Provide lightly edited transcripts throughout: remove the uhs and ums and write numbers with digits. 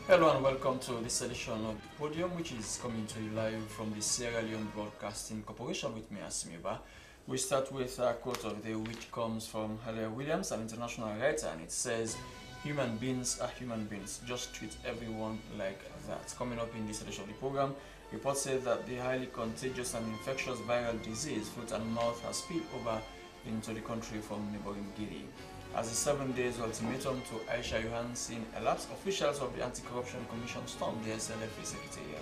Hello and welcome to this edition of the Podium, which is coming to you live from the Sierra Leone Broadcasting Corporation with me, Asimiba. We start with a quote of the day which comes from Halle Williams, an international writer, and it says, "Human beings are human beings, just treat everyone like that." Coming up in this edition of the program, reports say that the highly contagious and infectious viral disease, foot and mouth, has spilled over into the country from neighboring Guinea. As the 7 days ultimatum to Aisha Johansen elapsed, officials of the Anti-Corruption Commission stormed the SLFA Secretariat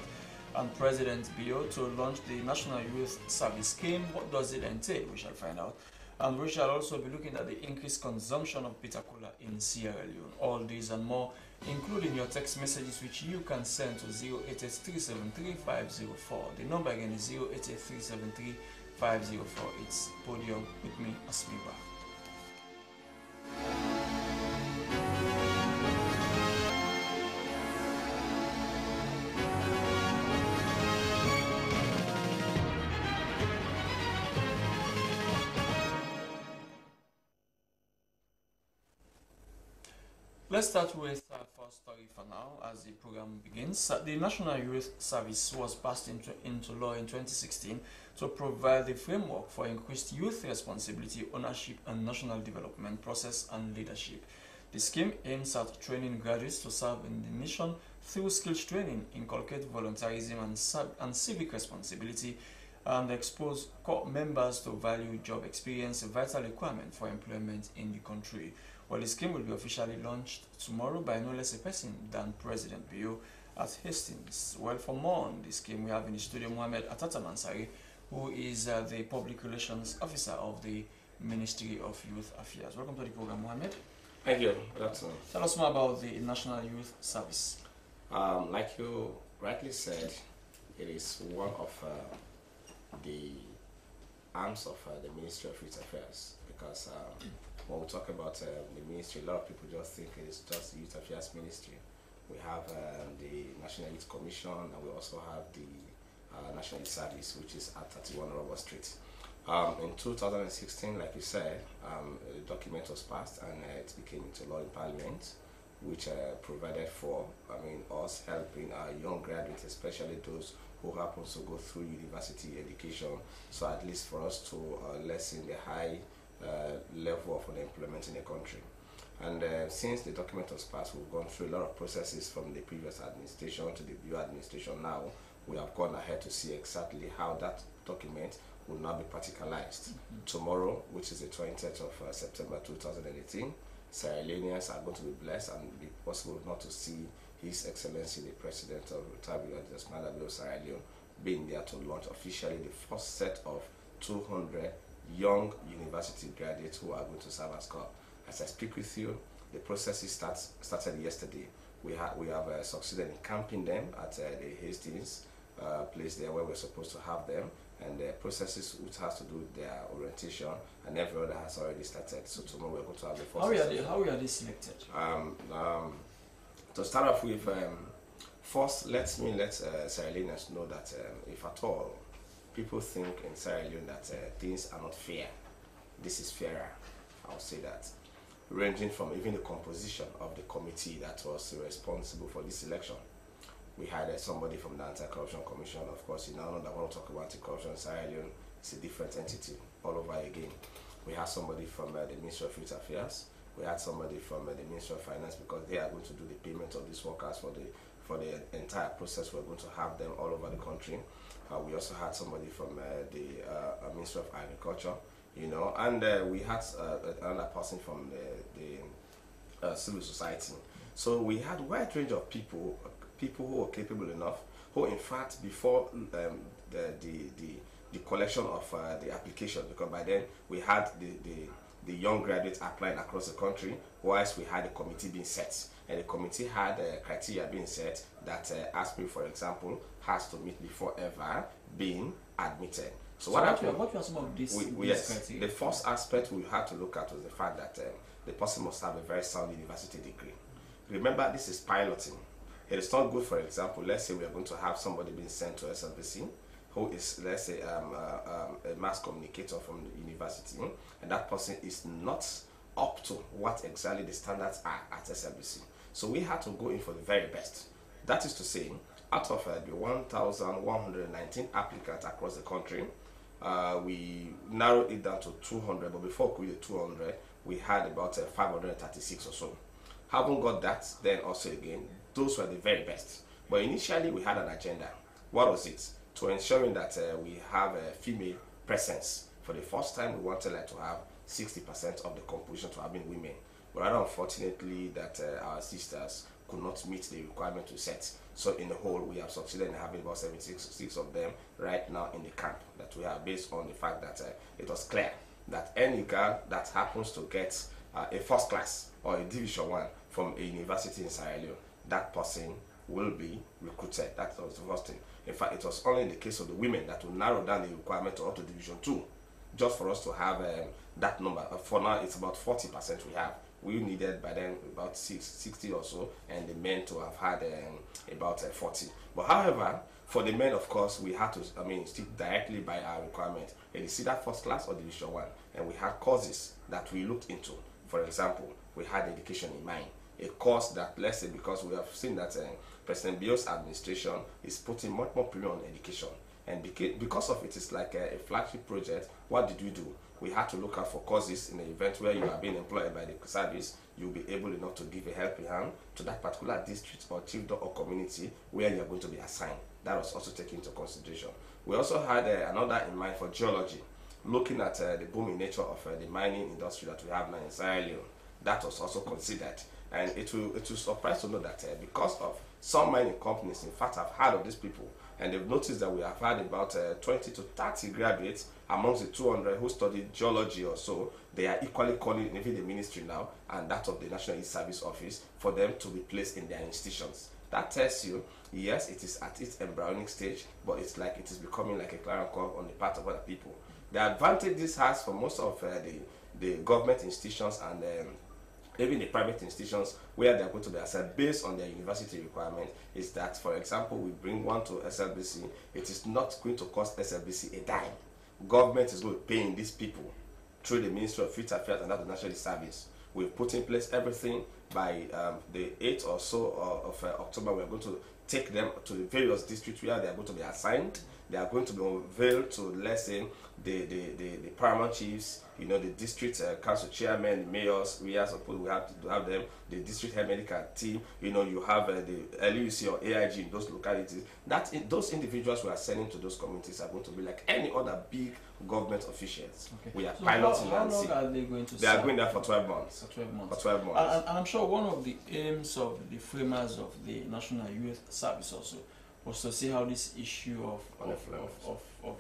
and President Bio to launch the National Youth Service Scheme. What does it entail? We shall find out. And we shall also be looking at the increased consumption of bitter cola in Sierra Leone. All these and more, including your text messages, which you can send to 088373504. The number again is 088373504. It's Podium with me, Asmiba. Let's start with our first story for now as the program begins. The National Youth Service was passed into law in 2016 to provide the framework for increased youth responsibility, ownership, and national development process and leadership. The scheme aims at training graduates to serve in the nation through skills training, inculcate volunteerism and civic responsibility, and expose core members to value job experience, a vital requirement for employment in the country. Well, the scheme will be officially launched tomorrow by no less a person than President Bio at Hastings. Well, for more on the scheme, we have in the studio Mohamed Atata Mansari, who is the Public Relations Officer of the Ministry of Youth Affairs. Welcome to the program, Mohamed. Thank you. Good afternoon. Tell us more about the National Youth Service. Like you rightly said, it is one of the arms of the Ministry of Youth Affairs, because when we talk about the ministry, a lot of people just think it is just the Youth Affairs Ministry. We have the National Youth Commission, and we also have the National Youth Service, which is at 31 Robert Street. In 2016, like you said, the document was passed and it became into law in Parliament, which provided for, us helping our young graduates, especially those who happen to go through university education, so at least for us to lessen the high level of unemployment in the country. And since the document was passed, we've gone through a lot of processes from the previous administration to the new administration. Now we have gone ahead to see exactly how that document will now be practicalized. Tomorrow, which is the 20th of September 2018, Sierra Leoneans are going to be blessed and be possible not to see His Excellency the President of Republic of Sierra Leone being there to launch officially the first set of 200 young university graduates who are going to serve as COP. As I speak with you, the processes started yesterday. We have succeeded in camping them at the Hastings place there where we're supposed to have them, and the processes which has to do with their orientation and every other has already started. So tomorrow we're going to have the first. How are they selected? To start off with, first let Sierra Leoneans know that if at all people think in Sierra Leone that things are not fair, this is fairer. I'll say that, ranging from even the composition of the committee that was responsible for this election. We had somebody from the Anti-Corruption Commission. Of course, you now know that when we talk about anti-corruption in Sierra Leone, it's a different entity all over again. We had somebody from the Ministry of Youth Affairs. We had somebody from the Ministry of Finance, because they are going to do the payment of these workers for the entire process. We're going to have them all over the country. We also had somebody from the Ministry of Agriculture, and we had another person from the civil society. So we had a wide range of people who are capable enough, who in fact before the collection of the application, because by then we had the young graduates applying across the country, whilst we had a committee being set, and the committee had criteria being set that aspirant, for example, has to meet before ever being admitted. So what were some of these criteria? The first aspect we had to look at was the fact that the person must have a very sound university degree. Remember, this is piloting. It is not good, for example, let's say we are going to have somebody being sent to SLBC who is, let's say, a mass communicator from the university, and that person is not up to what exactly the standards are at SLBC. So we had to go in for the very best. That is to say, out of the 1,119 applicants across the country, we narrowed it down to 200, but before we did 200, we had about 536 or so. Haven't got that, then also again, those were the very best. But initially, we had an agenda. What was it? To ensuring that we have a female presence. For the first time, we wanted to have 60% of the composition to have been women. But rather unfortunately, that our sisters could not meet the requirement to set. So in the whole, we have succeeded in having about 76 of them right now in the camp that we have, based on the fact that it was clear that any girl that happens to get a first class or a division 1 from a university in Sierra Leone, that person will be recruited. That was the first thing. In fact, it was only in the case of the women that will narrow down the requirement to up to division 2, just for us to have that number. For now, it's about 40% we have. We needed by then about 60 or so, and the men to have had about 40. But however, for the men, of course, we had to, stick directly by our requirement. And you see that first class or division 1, and we had courses that we looked into. For example, we had education in mind. A course that, let's say, because we have seen that President Bio's administration is putting much more premium on education. And because of it, it's like a flagship project. What did we do? We had to look out for courses in the event where you are being employed by the service. You'll be able enough to give a helping hand to that particular district or chiefdom or community where you are going to be assigned. That was also taken into consideration. We also had another in mind for geology, looking at the booming nature of the mining industry that we have now in Sierra Leone. That was also considered. And it will surprise to know that because of some mining companies, in fact, have heard of these people, and they've noticed that we have had about 20 to 30 graduates amongst the 200 who studied geology or so. They are equally calling even the ministry now and that of the National Youth Service Office for them to be placed in their institutions. That tells you, yes, it is at its embryonic stage, but it's like it is becoming like a clarion call on the part of other people. The advantage this has for most of the government institutions and even the private institutions where they are going to be assigned based on their university requirement is that, for example, we bring one to SLBC, it is not going to cost SLBC a dime. Government is going to be paying these people through the Ministry of Youth Affairs and that of the National Service. We've put in place everything. By the 8th or so of October, we are going to take them to the various districts where they are going to be assigned. They are going to be unveiled to, let's say, the paramount chiefs, the district council chairmen, the mayors. We have to have them, the district health medical team. You have the LUC or AIG in those localities. Those individuals we are sending to those communities are going to be like any other big government officials. Okay. We are piloting. How long are they going to? They are going there for 12 months. For 12 months. For 12 months. And I'm sure one of the aims of the framers of the National Youth Service also was to see how this issue of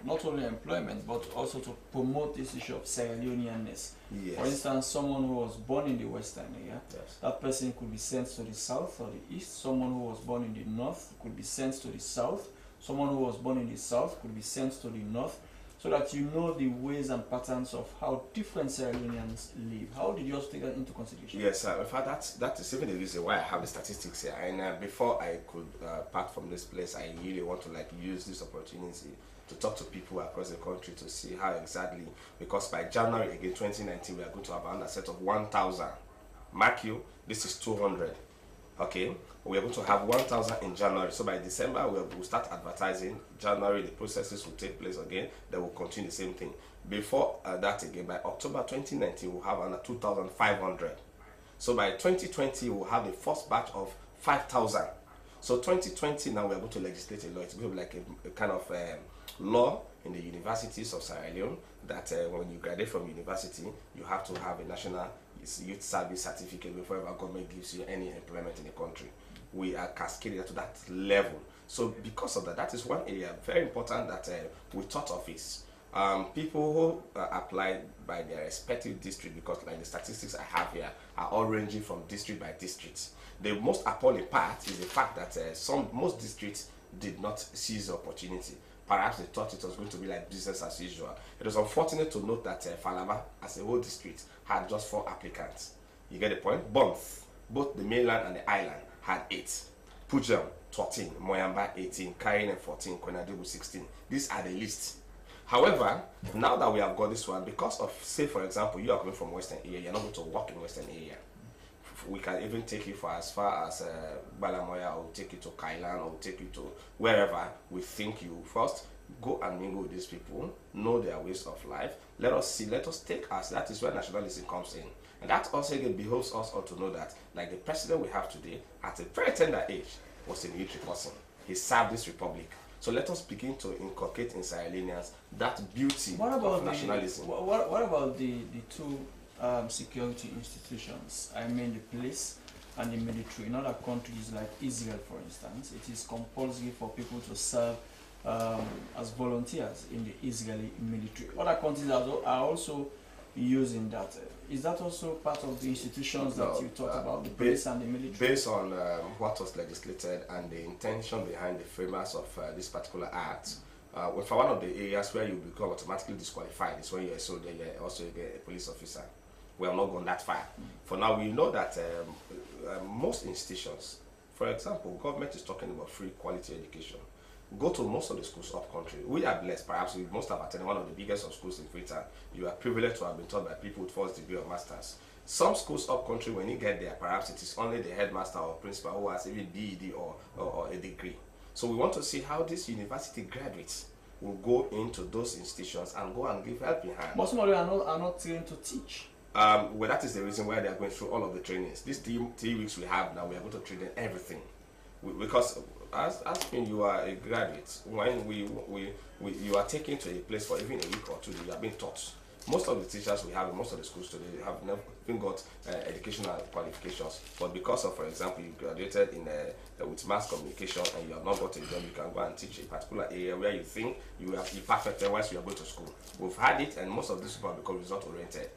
not only employment but also to promote this issue of Sierra Leoneanness. Yes. For instance, someone who was born in the western area, yes, that person could be sent to the south or the east. Someone who was born in the north could be sent to the south. Someone who was born in the south could be sent to the north, so that you know the ways and patterns of how different Sierra Leoneans live. How did you also take that into consideration? Yes, in fact, that is even the reason why I have the statistics here. And before I could part from this place, I really want to use this opportunity to talk to people across the country to see how exactly, because by January again 2019, we are going to have another set of 1,000. Mark you, this is 200. Okay, we are going to have 1,000 in January. So by December, we'll start advertising. January, the processes will take place again. They will continue the same thing. Before that again, by October 2019, we'll have another 2,500. So by 2020, we'll have the first batch of 5,000. So 2020, now we're going to legislate a law. It's going to be like a kind of law in the universities of Sierra Leone that when you graduate from university, you have to have a national youth service certificate before our government gives you any employment in the country. We are cascading to that level. So because of that, that is one area very important that we thought of is people who apply by their respective district, because like the statistics I have here are all ranging from district by district. The most appalling part is the fact that most districts did not seize the opportunity. Perhaps they thought it was going to be like business as usual. It was unfortunate to note that Falaba, as a whole district, had just 4 applicants. You get the point? Both the mainland and the island had 8. Podium 13, Moyamba 18, Karine 14, Konadebu 16. These are the list. However, now that we have got this one, because of, say for example, you are coming from Western area, you're not going to work in Western area. we can even take you for as far as Balamoya, or take you to Kailan, or take you to wherever we think you first. Go and mingle with these people, know their ways of life. Let us see, let us take us. That is where nationalism comes in. And that also again behoves us all to know that, like the president we have today, at a very tender age, was a military person. He served this republic. So let us begin to inculcate in Sierra Leoneans that beauty of nationalism. What about the two security institutions? I mean the police and the military. In other countries like Israel, for instance, it is compulsory for people to serve as volunteers in the Israeli military. Other countries are also using that. Is that also part of the institutions that you talk about, the police and the military? Based on what was legislated and the intention behind the framers of this particular act, for one of the areas where you become automatically disqualified is when you're a soldier, you're also a police officer. We have not gone that far. For now, we know that most institutions, for example, government is talking about free quality education. Go to most of the schools up country. We are blessed, perhaps we must have attended one of the biggest of schools in Freetown. You are privileged to have been taught by people with first degree or masters. Some schools up country, when you get there, perhaps it is only the headmaster or principal who has even BEd or a degree. So we want to see how these university graduates will go into those institutions and go and give helping hand. But some of them are not trained to teach. Well, that is the reason why they are going through all of the trainings. These 3 weeks we have now, we are going to train them everything. Because as when you are a graduate, when you are taken to a place for even a week or two, you are being taught. Most of the teachers we have in most of the schools today have never even got educational qualifications. But because of, for example, you graduated with mass communication and you have not got a job, you can go and teach a particular area where you think you have be perfect whilst you are going to school. We've had it, and most of these people have become result oriented.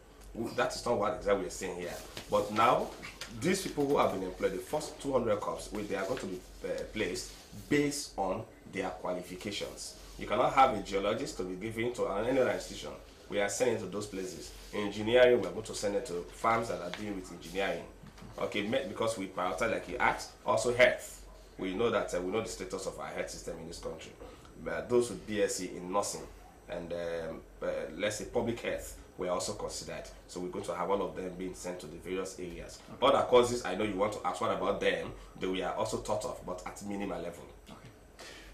That is not what exactly we're saying here. But now, these people who have been employed, the first 200 cops, they are going to be placed based on their qualifications. You cannot have a geologist to be given to any other institution. We are sending to those places. In engineering, we are going to send it to farms that are dealing with engineering. Okay, because we prioritize, like you asked, also health. We know that we know the status of our health system in this country. Those with BSc in nursing and let's say public health were also considered. So we're going to have all of them being sent to the various areas. Okay. Other courses, I know you want to ask what about them, that we are also thought of, but at minimal level. Okay.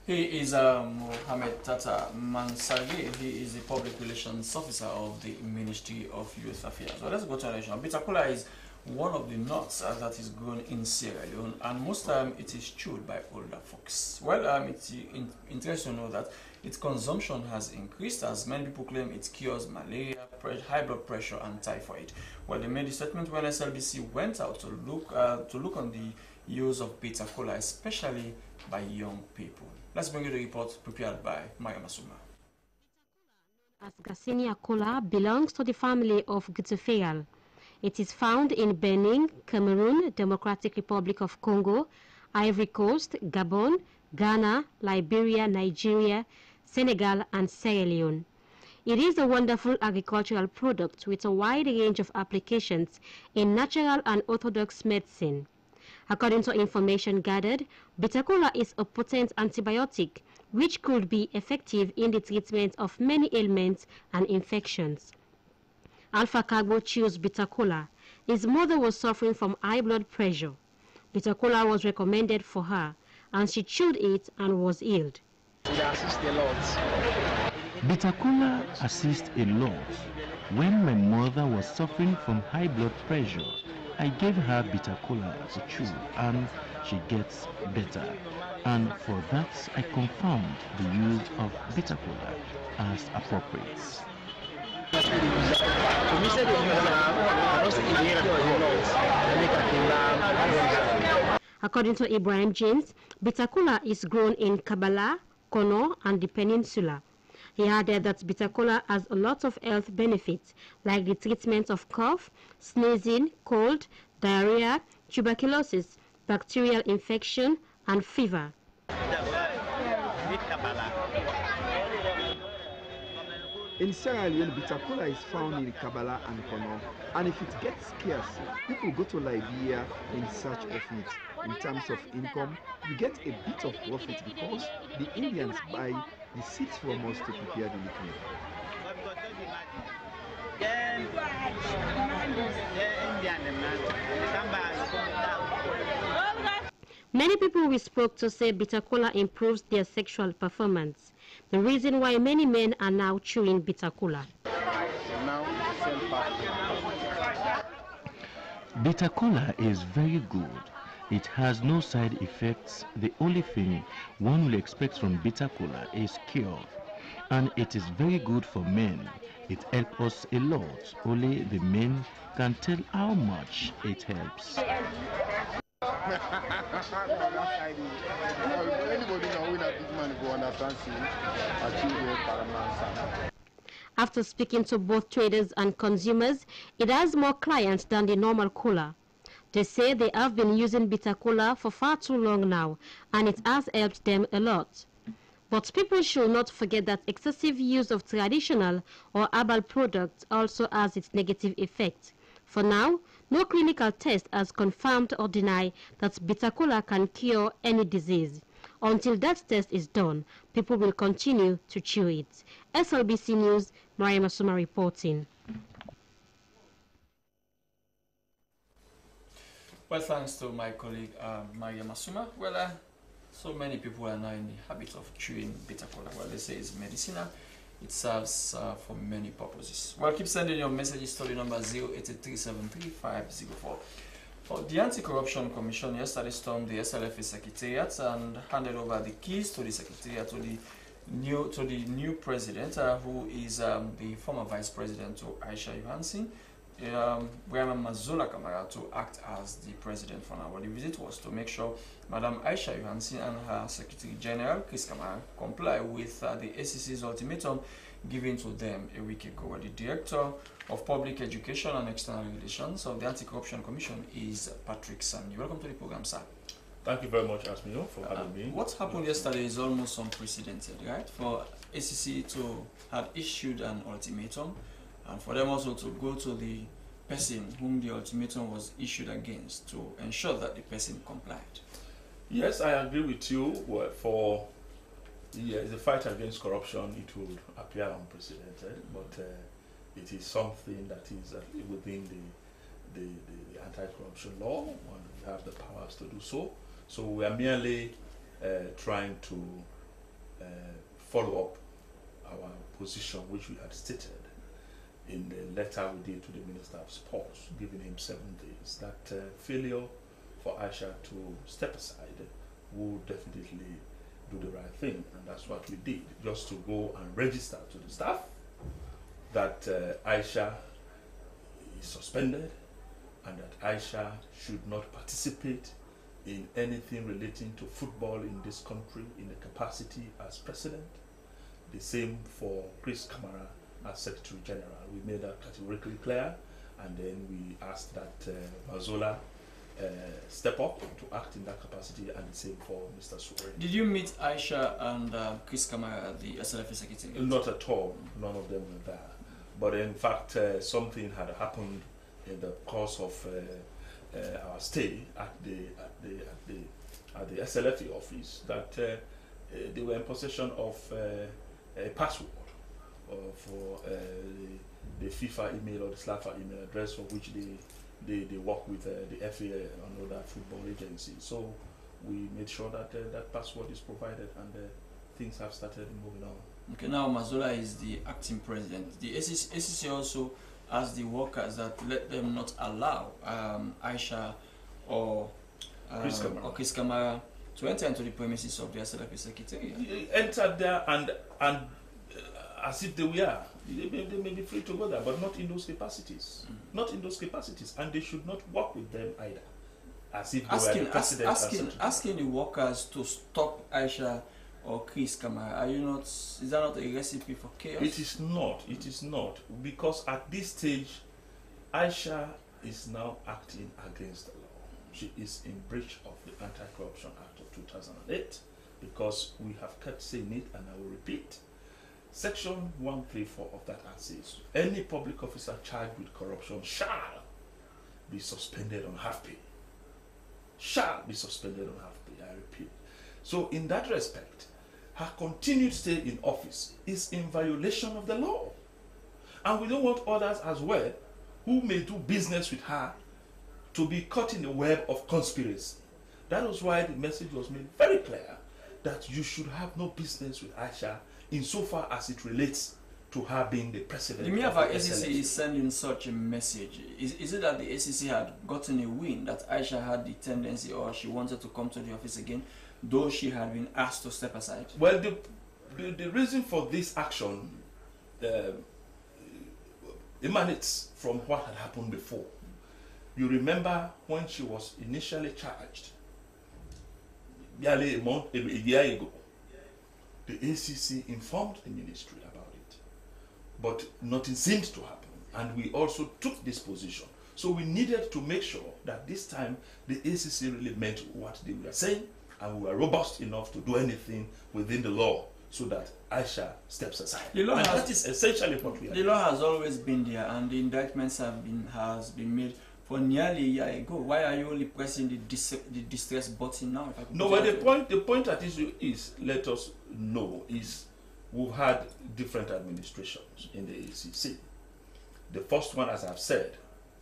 He is Mohamed Tata Mansagi. He is the public relations officer of the Ministry of Youth Affairs. So let's go to our bitter kola is one of the nuts that is grown in Sierra Leone, and most time it is chewed by older folks. Well, it's interesting to know that its consumption has increased as many people claim it cures malaria, high blood pressure, and typhoid. Well, they made a statement when SLBC went out to look on the use of bitter kola, especially by young people. Let's bring you the report prepared by Maya Masuma. As Garcinia kola belongs to the family of Gutufeal. It is found in Benin, Cameroon, Democratic Republic of Congo, Ivory Coast, Gabon, Ghana, Liberia, Nigeria, Senegal, and Sierra Leone. It is a wonderful agricultural product with a wide range of applications in natural and orthodox medicine. According to information gathered, bitter kola is a potent antibiotic which could be effective in the treatment of many ailments and infections. Alpha Kagbo chews bitter kola. His mother was suffering from high blood pressure. Bitter kola was recommended for her, and she chewed it and was healed. Bitter kola assists a lot. When my mother was suffering from high blood pressure, I gave her bitter kola to chew and she gets better. And for that, I confirmed the use of bitter kola as appropriate. According to Ibrahim James, bitter kola is grown in Kabbalah, Kono, and the peninsula. He added that bitter kola has a lot of health benefits, like the treatment of cough, sneezing, cold, diarrhea, tuberculosis, bacterial infection, and fever. In Sierra Leone, bitter kola is found in Kabbalah and Kono, and if it gets scarce, people go to Liberia in search of it. In terms of income, you get a bit of profit because the Indians buy the seeds from us to prepare the liquid. Many people we spoke to say bitter cola improves their sexual performance. The reason why many men are now chewing bitter cola. Bitter cola is very good. It has no side effects. The only thing one will expect from bitter cola is cure. And it is very good for men. It helps us a lot. Only the men can tell how much it helps. After speaking to both traders and consumers, it has more clients than the normal cola. They say they have been using bitter cola for far too long now, and it has helped them a lot. But people should not forget that excessive use of traditional or herbal products also has its negative effect. For now, no clinical test has confirmed or denied that bitter cola can cure any disease. Until that test is done, people will continue to chew it. SLBC News, Mariam Asuma reporting. Well, thanks to my colleague Mariam Asuma. Well, so many people are now in the habit of chewing bitter cola. Well, they say it's medicinal. It serves for many purposes. Well, keep sending your messages to the number 083733504. Well, the Anti-Corruption Commission yesterday stormed the SLFA Secretariat and handed over the keys to the Secretariat to the new president, who is the former Vice President to Aisha Johansson, Mazola Kamara, to act as the president for now. Well, the visit was to make sure Madam Aisha Johansson and her Secretary General, Chris Kamara, comply with the ACC's ultimatum given to them a week ago. Well, the Director of Public Education and External Relations of the Anti-Corruption Commission is Patrick Sani. Welcome to the program, sir. Thank you very much, Asmio, for having me. What happened yesterday is almost unprecedented, right? For ACC to have issued an ultimatum, and for them also to go to the person whom the ultimatum was issued against to ensure that the person complied. Yes, I agree with you. Well, for the fight against corruption, it would appear unprecedented, but it is something that is within the anti-corruption law, and we have the powers to do so. So we are merely trying to follow up our position, which we had stated in the letter we did to the Minister of Sports, giving him 7 days. That failure for Aisha to step aside would definitely do the right thing, and that's what we did, just to go and register to the staff that Aisha is suspended and that Aisha should not participate in anything relating to football in this country in the capacity as president. The same for Chris Kamara as Secretary General. We made that categorically clear, and then we asked that Mazola step up to act in that capacity, and the same for Mr. Suwari. Did you meet Aisha and Chris Kamara, the SLFA Secretary? Not at all. None of them were there. But in fact, something had happened in the course of our stay at the SLFA office, that they were in possession of a password for the FIFA email or the SLAFA email address, for which they work with the FA and other football agencies. So we made sure that that password is provided, and things have started moving on. Okay, now Mazola is the acting president. The ACC also asked the workers that let them not allow Aisha or Chris Kamara to enter into the premises of the SLFA Secretariat. They entered there and as if they were. They may be free to go there, but not in those capacities. Not in those capacities, and they should not work with them either. As if they were the president. Asking the workers to stop Aisha or Chris Kamara, are you not? Is that not a recipe for chaos? It is not. It is not, because at this stage, Aisha is now acting against the law. She is in breach of the Anti-Corruption Act of 2008, because we have kept saying it, and I will repeat. Section 134 of that Act says any public officer charged with corruption shall be suspended on half pay. Shall be suspended on half pay, I repeat. So in that respect, her continued stay in office is in violation of the law. And we don't want others as well who may do business with her to be caught in the web of conspiracy. That was why the message was made very clear that you should have no business with Aisha insofar as it relates to her being the president. The mere of fact the ACC SLF. is sending such a message, is it that the ACC had gotten a win, that Aisha had the tendency or she wanted to come to the office again, though she had been asked to step aside? Well, the reason for this action emanates from what had happened before. You remember when she was initially charged, barely a year ago, the ACC informed the ministry about it, but nothing seemed to happen, and we also took this position. So we needed to make sure that this time the ACC really meant what they were saying, and we were robust enough to do anything within the law so that Aisha steps aside. The law and has, that is essentially what we are the law has always been there, and the indictments has been made for nearly a year ago. Why are you only pressing the distress button now? If I could No, but the point at issue is, let us know, is we've had different administrations in the ACC. The first one, as I've said,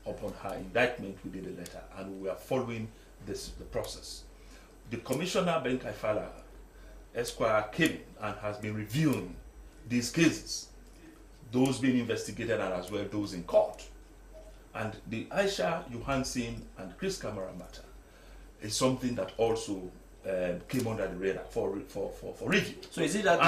upon her indictment, we did a letter, and we are following the process. The Commissioner Ben Kaifala Esquire came in and has been reviewing these cases, those being investigated and as well those in court. And the Aisha Johansson and Chris Kamara matter is something that also came under the radar for review. So is it that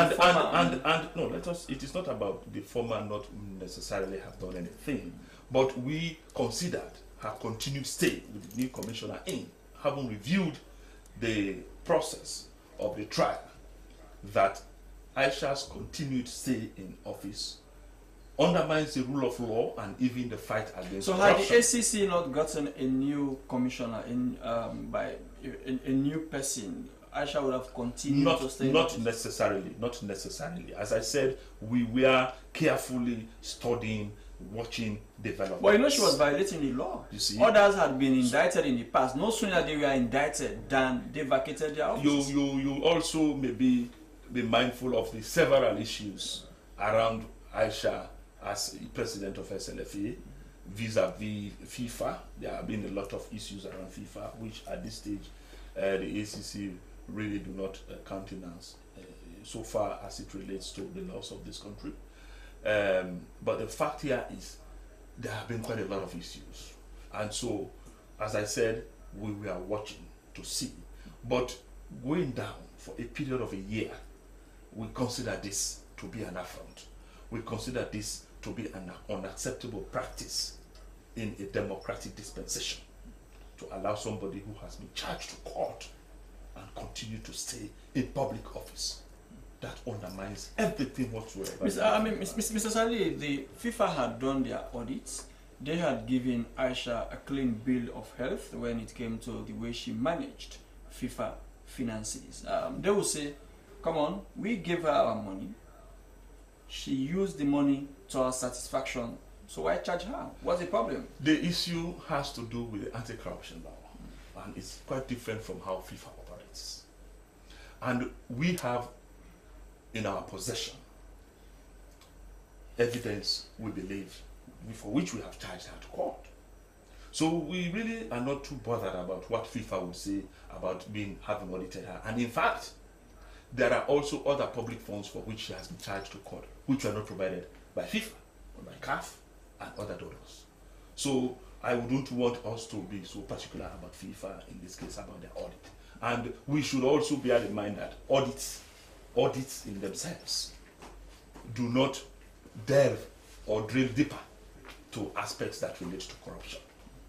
no, it is not about the former not necessarily have done anything, but we considered her continued stay with the new commissioner in, having reviewed the process of the trial, that Aisha's continued stay in office undermines the rule of law and even the fight against corruption. Had the ACC not gotten a new commissioner by a new person, Aisha would have continued to stay? Not necessarily. As I said, we were carefully studying, watching developments. But you know, she was violating the law. You see, others had been indicted in the past. No sooner they were indicted than they vacated their office. You also maybe be mindful of the several issues around Aisha as president of SLFA vis-a-vis FIFA. There have been a lot of issues around FIFA, which at this stage the ACC really do not countenance so far as it relates to the laws of this country. But the fact here is there have been quite a lot of issues, and so, as I said, we were watching to see. But going down for a period of a year, we consider this to be an affront. We consider this to be an unacceptable practice in a democratic dispensation, to allow somebody who has been charged to court and continue to stay in public office. That undermines everything whatsoever. Mr. Salih, the FIFA had done their audits. They had given Aisha a clean bill of health when it came to the way she managed FIFA finances. They will say, come on, we gave her our money. She used the money to our satisfaction. So why charge her? What's the problem? The issue has to do with the anti-corruption law. And it's quite different from how FIFA operates. And we have in our possession evidence, we believe, for which we have charged her to court. So we really are not too bothered about what FIFA would say about having audited her. And in fact, there are also other public funds for which she has been charged to court, which were not provided by FIFA or by CAF and other donors. So I wouldn't want us to be so particular about FIFA in this case, about their audit. And we should also bear in mind that audits in themselves do not delve or drill deeper to aspects that relate to corruption.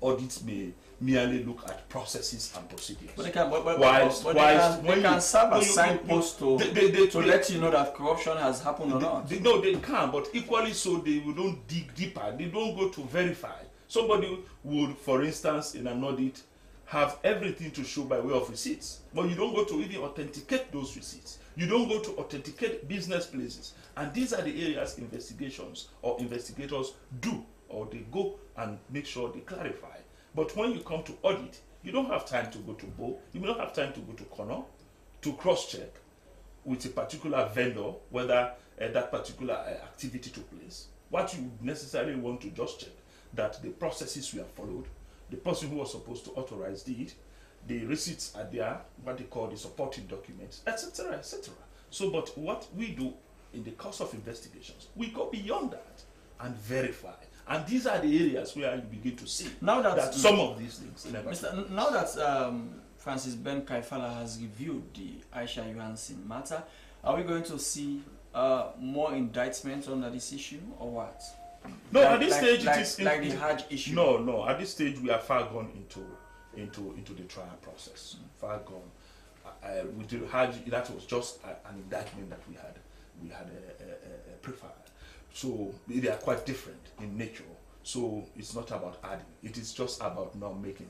Audits may merely look at processes and procedures. But they can serve as signposts to let you know that corruption has happened or not. They can, but equally so, they will don't dig deeper. They don't go to verify. Somebody would, for instance, in an audit, have everything to show by way of receipts, but you don't go to even authenticate those receipts. You don't go to authenticate business places. And these are the areas investigations or investigators do, or they go and make sure they clarify. But when you come to audit, you don't have time to go to Bo, you don't have time to go to Connor to cross-check with a particular vendor whether that particular activity took place. What you necessarily want to just check that the processes were followed, the person who was supposed to authorize did, the receipts are there, what they call the supporting documents, etc., etc. So, but what we do in the course of investigations, we go beyond that and verify. And these are the areas where you begin to see now that some of these things never. Now that Francis Ben Kaifala has reviewed the Aisha Johansen matter, are we going to see more indictments under this issue or what? No, at this stage it is like the Hajj issue. No. At this stage, we are far gone into the trial process. Far gone. With the Hajj, that was just an indictment that we had preferred. So they are quite different in nature. So it's not about adding. It is just about now making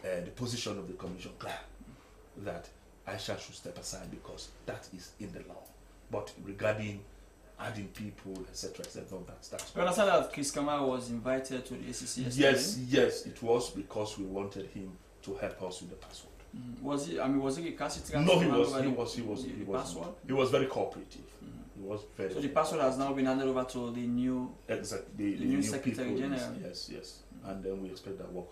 the position of the commission clear that Aisha should step aside because that is in the law. But regarding adding people, etc., etc., that's. You understand that Chris Kamal was invited to the ACC yesterday? Yes, it was because we wanted him to help us with the password. Was he? I mean, was he a cast? No, he was very cooperative. He was very. So the password has now been handed over to the new. Exactly. The new Secretary General. Yes. And then we expect that work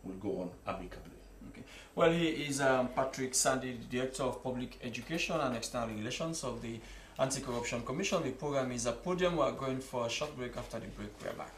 will go on amicably. Okay. Well, he is Patrick Sandy, the Director of Public Education and External Relations of the Anti-Corruption Commission. The program is a Podium. We are going for a short break. After the break, we are back.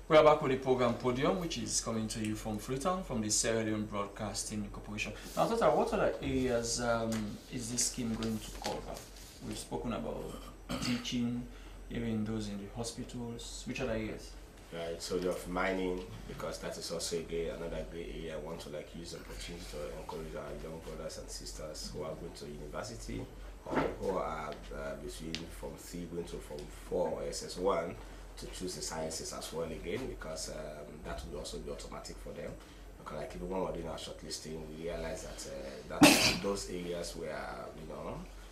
We are back with the program Podium, which is coming to you from Freetown, from the Sierra Leone Broadcasting Corporation. Now, Tata, what other areas is this scheme going to cover? We've spoken about teaching, even those in the hospitals. Which other areas? Right, so you have mining, because that is also another great area. I want to use the opportunity to encourage our young brothers and sisters who are going to university or who are between Form 3 going to Form 4 or SS1 to choose the sciences as well again, because that will also be automatic for them. Because like even when we were doing our shortlisting, we realized that those areas were,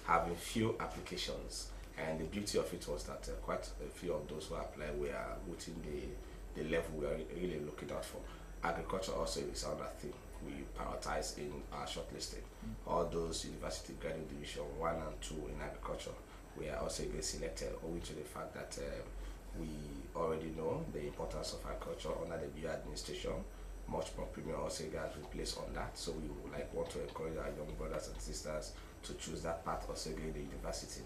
having few applications. And the beauty of it was that quite a few of those who applied were within the level we are really looking out for. Agriculture also is another thing we prioritize in our shortlisting. All those university graduate division 1 and 2 in agriculture, we are also getting selected owing to the fact that we already know the importance of agriculture under the BU administration. Much more premium also has been placed on that. So we would want to encourage our young brothers and sisters to choose that path also in the university.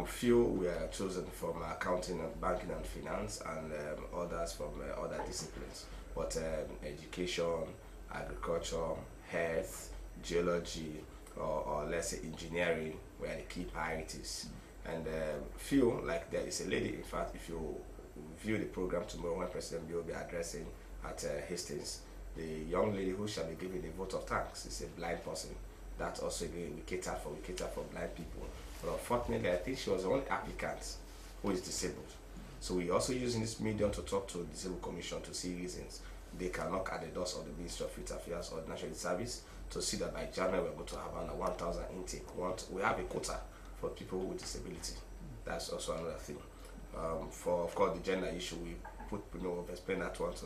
Few were chosen from accounting and banking and finance, and others from other disciplines. But education, agriculture, health, geology, or let's say engineering were the key priorities. And few, like there is a lady, in fact, if you view the program tomorrow when President Bill will be addressing at Hastings, the young lady who shall be giving the vote of thanks is a blind person. That also again we cater for blind people. But unfortunately, I think she was the only applicant who is disabled. So we're also using this medium to talk to the Disabled Commission to see reasons they can knock at the doors of the Ministry of Youth Affairs or the National Youth Service to see that by January we're going to have around 1,000 intake. We have a quota for people with disability. That's also another thing. For of course the gender issue, we explain that one to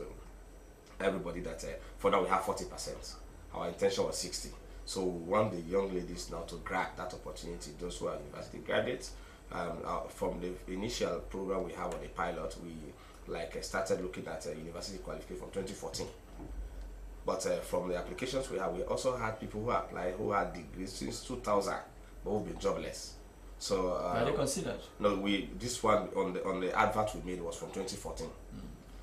everybody that for now we have 40%. Our intention was 60. So we want the young ladies now to grab that opportunity, those who are university graduates. From the initial program we have on the pilot, we started looking at university qualification from 2014. But from the applications we have, we also had people who applied who had degrees since 2000, but who've been jobless. So are they considered? No, this one on the advert we made was from 2014.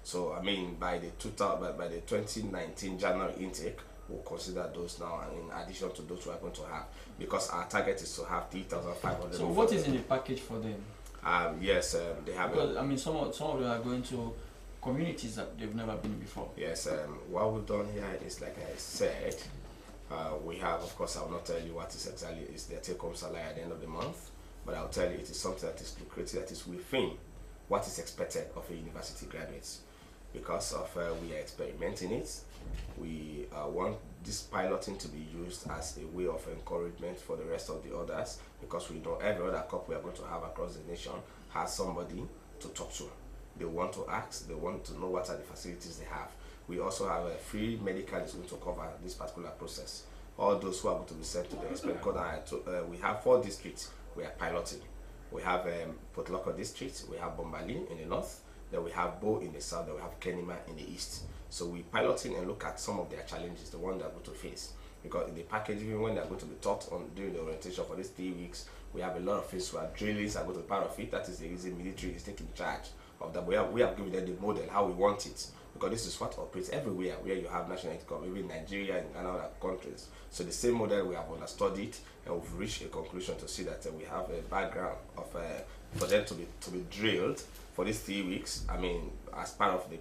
So I mean by the 2019 January intake, we'll consider those now, and in addition to those we are going to have, because our target is to have 3,500. So what is in the package for them? Yes, they have. Because I mean, some of them are going to communities that they've never been before. Yes, what we've done here is, like I said, we have, of course, I will not tell you what is exactly is their take-home salary at the end of the month, but I'll tell you it is something that is lucrative, that is within what is expected of a university graduate. Because of we are experimenting it, we want this piloting to be used as a way of encouragement for the rest of the others, because we know every other couple we are going to have across the nation has somebody to talk to. They want to ask, they want to know what are the facilities they have. We also have a free medical is going to cover this particular process. All those who are going to be sent to the experiment, we have 4 districts we are piloting. We have Port Loko district, we have Bombali in the north, then we have Bo in the south, then we have Kenima in the east. So we piloting and look at some of their challenges, the one they're going to face. Because in the package, even when they're going to be taught on during the orientation for these 3 weeks, we have a lot of things where drillings are going to be part of it. That is the reason military is taking charge of that. We have given them the model, how we want it. Because this is what operates everywhere where you have national income, even Nigeria and other countries. So the same model, we have understood it, and we've reached a conclusion to see that we have a background of for them to be drilled for these 3 weeks. I mean, as part of the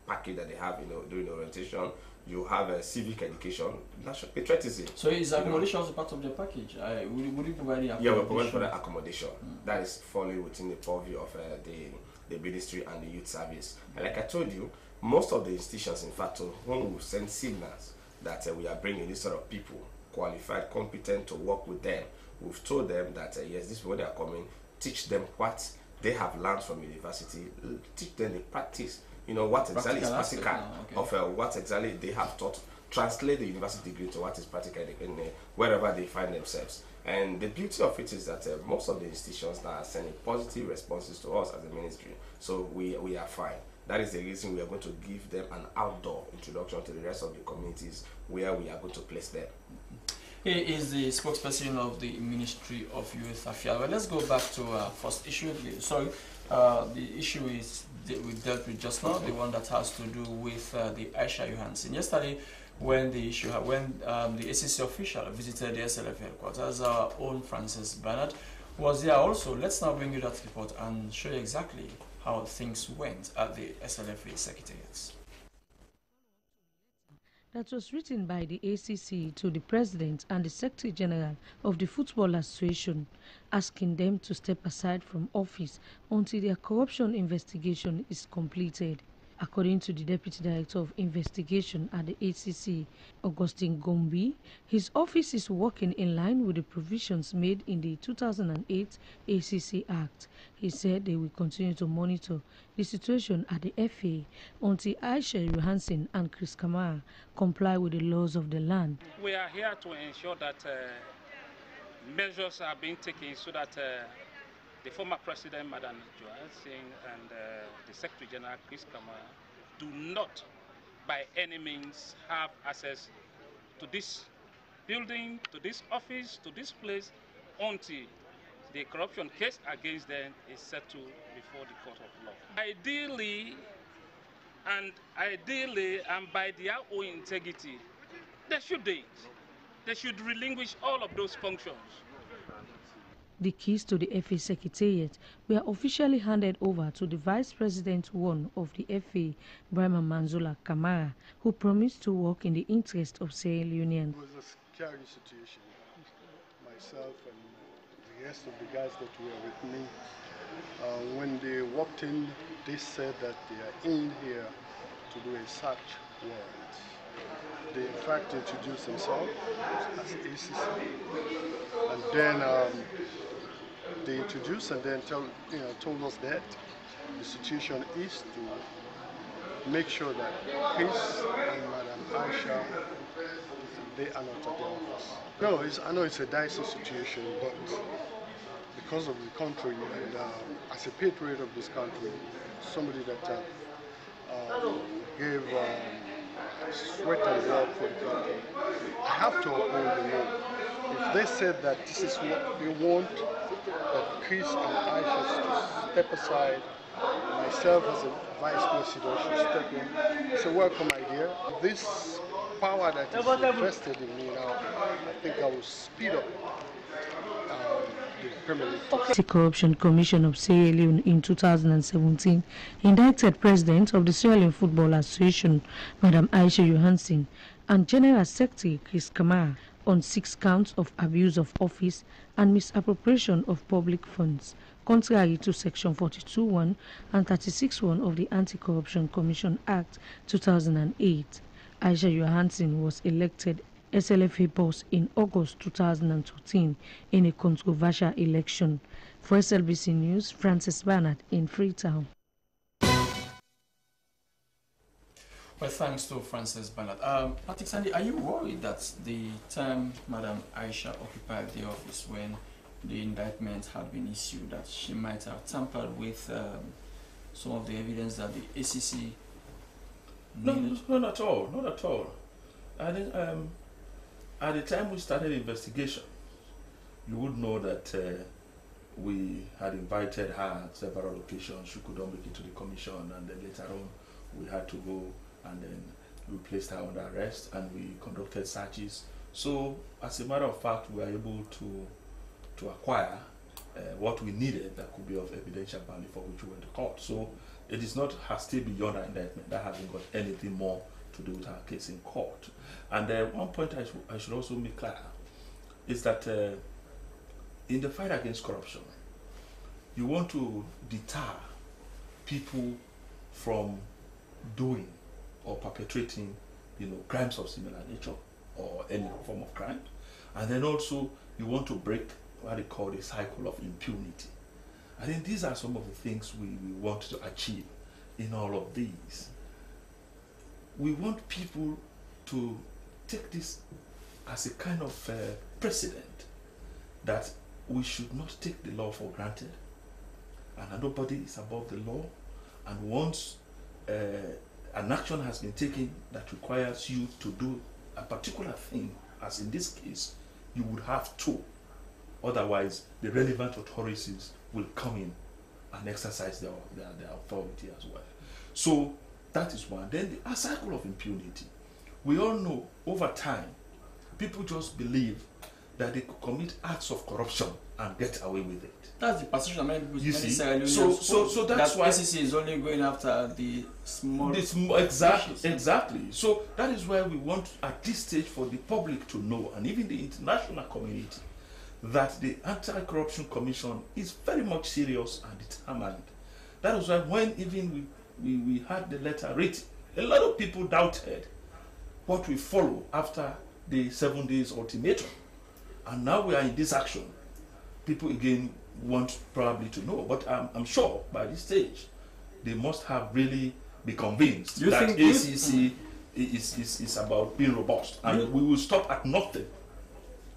package that they have, during the orientation, you have a civic education, national patriotism. So is accommodation also part of the package? Would you provide the accommodation? Yeah, we're providing for the accommodation. That is falling within the purview of the ministry and the youth service. And like I told you, most of the institutions, in fact, when we send signals that we are bringing this sort of people, qualified, competent to work with them, we've told them that yes, this is when they are coming, teach them what they have learned from university, teach them the practice, what exactly is practical of what exactly they have taught, translate the university degree to what is practical in wherever they find themselves. And the beauty of it is that most of the institutions now are sending positive responses to us as a ministry, so we are fine. That is the reason we are going to give them an outdoor introduction to the rest of the communities where we are going to place them. He is the spokesperson of the Ministry of Youth Affairs. Well, let's go back to our first issue. Sorry, the issue we dealt with just now, the one that has to do with the Aisha Johansson. Yesterday, when the ACC official visited the SLF headquarters, our own Francis Bernard was there also. Let's now bring you that report and show you exactly how things went at the SLFA secretariats. That was written by the ACC to the President and the Secretary General of the Football Association, asking them to step aside from office until their corruption investigation is completed. According to the Deputy Director of Investigation at the ACC, Augustine Gombi, his office is working in line with the provisions made in the 2008 ACC Act. He said they will continue to monitor the situation at the FA until Aisha Johansson and Chris Kamara comply with the laws of the land. We are here to ensure that measures are being taken so that the former president, Madam Johansson, and the Secretary General, Chris Kamara, do not by any means have access to this building, to this office, to this place, until the corruption case against them is settled before the court of law. Ideally, and by their own integrity, they should relinquish all of those functions. The keys to the FA Secretariat were officially handed over to the Vice President One of the FA, Brahma Manzola Kamara, who promised to work in the interest of Sierra Leoneans. It was a scary situation. Myself and the rest of the guys that were with me, when they walked in, they said that they are in here to do a search warrant. They in fact introduced themselves as ACC, and then they introduced and then told us that the situation is to make sure that Chris and Madam Aisha, they are not at the office. No, I know it's a dicey situation, but because of the country and as a patriot of this country, somebody that gave sweat and blood for the country, I have to uphold the law. If they said that this is what they want, that Chris and Aisha should step aside, myself as a vice president should step in, it's a welcome idea. This power that is invested in me now, I think I will speed up the Premier League. The Corruption Commission of Sierra Leone in 2017 indicted President of the Sierra Leone Football Association, Madam Aisha Johansson, and General Secretary Chris Kamara on 6 counts of abuse of office and misappropriation of public funds, contrary to Section 42(1) and 36(1) of the Anti-Corruption Commission Act 2008. Aisha Johansson was elected SLFA boss in August 2013 in a controversial election. For SLBC News, Francis Bernard in Freetown. Well, thanks to Francis Bernard. Patrick Sandy, are you worried that the time Madam Aisha occupied the office when the indictment had been issued, that she might have tampered with some of the evidence that the ACC needed? No, not at all. Not at all. I think at the time we started the investigation, you would know that we had invited her at several occasions. She could not make it to the commission, and then later on we had to go, and then we placed her under arrest and we conducted searches. So as a matter of fact, we were able to acquire what we needed that could be of evidential value for which we went to court. So it is not her stay beyond our indictment. That hasn't got anything more to do with our case in court. And one point I should also make clear is that in the fight against corruption, you want to deter people from doing or perpetrating, crimes of similar nature or any form of crime. And then also you want to break what they call the cycle of impunity. I think these are some of the things we want to achieve in all of these. We want people to take this as a kind of precedent that we should not take the law for granted, and nobody is above the law. And once an action has been taken that requires you to do a particular thing, as in this case, you would have to. Otherwise, the relevant authorities will come in and exercise their authority as well. So that is one. Then the cycle of impunity. We all know over time, people just believe that they could commit acts of corruption and get away with it. That's the perception many people. So that's why ACC is only going after the small. Exactly. So that is why we want at this stage for the public to know, and even the international community, that the Anti-Corruption Commission is very much serious and determined. That is why when even we we had the letter written, a lot of people doubted what we follow after the 7 days ultimatum. And now we are in this action. People again want probably to know, but I'm sure by this stage, they must have really be convinced that ACC is about being robust. And we will stop at nothing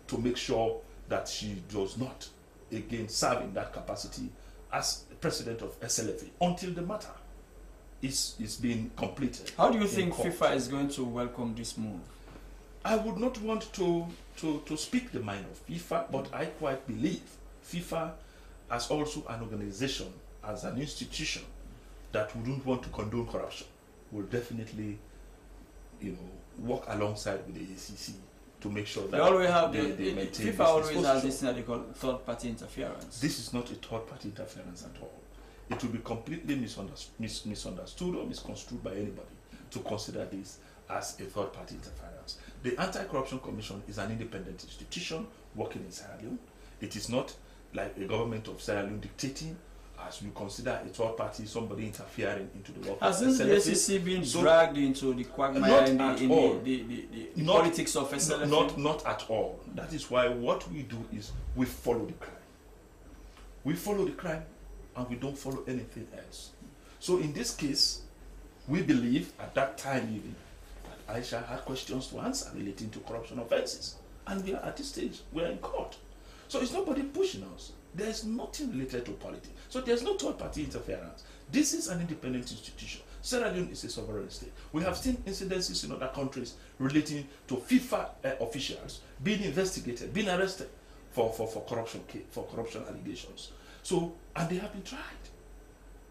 to make sure that she does not again serve in that capacity as president of SLFA until the matter is being completed. How do you think FIFA is going to welcome this move? I would not want to speak the mind of FIFA, but I quite believe FIFA as also an organization, as an institution that wouldn't want to condone corruption, will definitely, work alongside with the ACC to make sure that they always have they maintain FIFA always has this thing that they call third-party interference. This is not a third-party interference at all. It will be completely misunderstood or misconstrued by anybody to consider this as a third-party interference. The Anti-Corruption Commission is an independent institution working in Sierra Leone. It is not like a government of Sierra Leone dictating, as you consider a third party, somebody interfering into the work. Hasn't the ACC been dragged into the quagmire in the politics of SLFA? Not at all. That is why what we do is we follow the crime. We follow the crime and we don't follow anything else. So in this case, we believe at that time even that Aisha had questions to answer relating to corruption offenses. And we are at this stage, we are in court. So it's nobody pushing us. There's nothing related to politics. So there's no third-party interference. This is an independent institution. Sierra Leone is a sovereign state. We have seen incidences in other countries relating to FIFA officials being investigated, being arrested for corruption allegations. So, and they have been tried.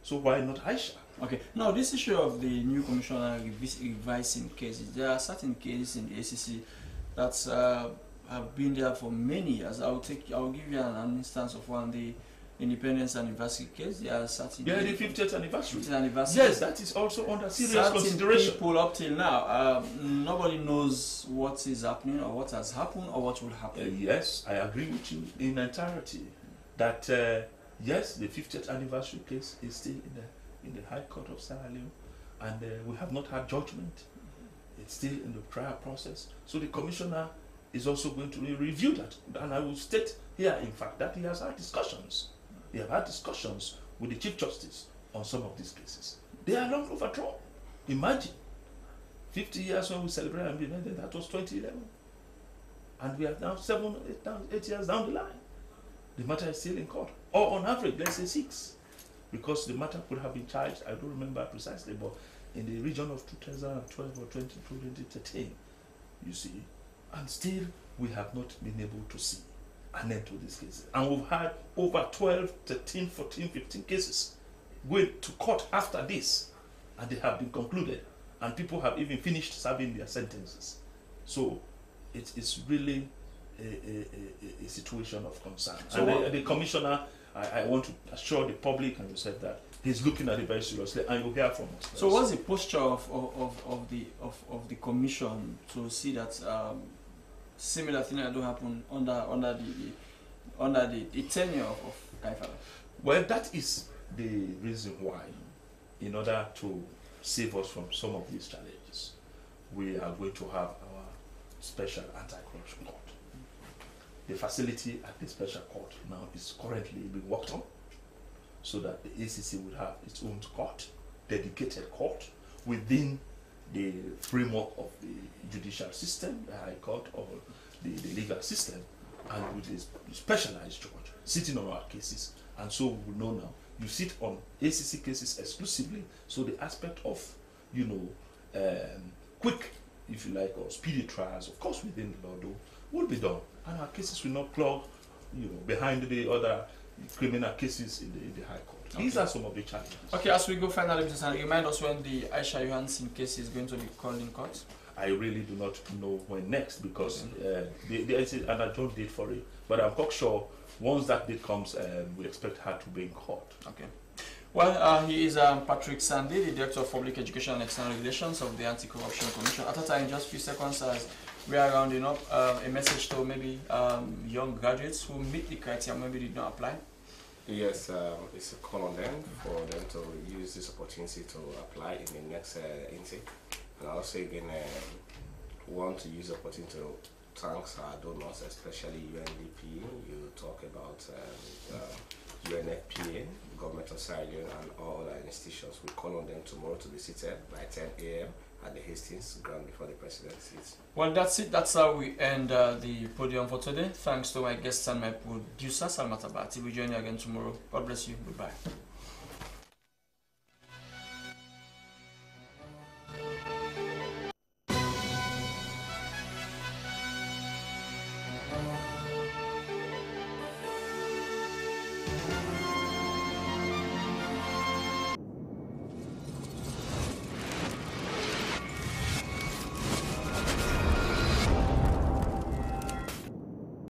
So why not Aisha? Okay. Now, this issue of the new commissioner revising cases, there are certain cases in the ACC that have been there for many years. I'll give you an instance of one, the Independence Anniversary case. There are certain... Yeah, the 50th anniversary. 50th anniversary. Yes, that is also under serious consideration. People up till now, nobody knows what is happening or what has happened or what will happen. Yes, I agree with you in entirety that yes, the 50th anniversary case is still in the High Court of Sierra Leone, and we have not had judgment. It's still in the trial process. So the commissioner is also going to review that. And I will state here, in fact, that he has had discussions. He has had discussions with the Chief Justice on some of these cases. They are long overdrawn. Imagine, 50 years when we celebrate independence, that was 2011. And we are now 8 years down the line. The matter is still in court. Or on average, let's say 6. Because the matter could have been charged, I don't remember precisely, but in the region of 2012 or 2013, you see. And still, we have not been able to see an end to these cases. And we've had over 12, 13, 14, 15 cases going to court after this, and they have been concluded. And people have even finished serving their sentences. So, it is really a situation of concern. So and the commissioner, I want to assure the public and yourself that he's looking at it very seriously, and you'll hear from us. So what's the posture of the commission to see that similar things that do happen under the tenure of Kaifala? Well, that is the reason why, in order to save us from some of these challenges, we are going to have our special anti-corruption court. The facility at the special court now is currently being worked on, so that the ACC would have its own court, dedicated court, within the framework of the judicial system, the High Court, or the legal system, and with a specialized judge sitting on our cases. And so we know now, you sit on ACC cases exclusively, so the aspect of, quick, if you like, or speedy trials, of course within the law, though, will be done. And our cases will not plug, behind the other criminal cases in the High Court. Okay. These are some of the challenges. Okay, as we go finally, Mr. Sani, remind us when the Aisha Johansson case is going to be called in court. I really do not know when next, because there is an adjourned date for it. But I'm quite sure once that date comes, we expect her to be in court. Okay. Well, he is Patrick Sandy, the Director of Public Education and External Relations of the Anti-Corruption Commission. At a time, in just a few seconds, as we are rounding up, a message to maybe young graduates who meet the criteria, maybe did not apply. Yes, it's a call on them for them to use this opportunity to apply in the next intake. And also again, want to use the opportunity to thank our donors, especially UNDP. You talk about UNFPA, Government of Sierra Leone, and all other institutions. We call on them tomorrow to be seated by 10 a.m. at the Hastings ground before the president sits. Well, that's it. That's how we end the podium for today. Thanks to my guests and my producer, Salma Tabati. We'll join you again tomorrow. God bless you. Goodbye.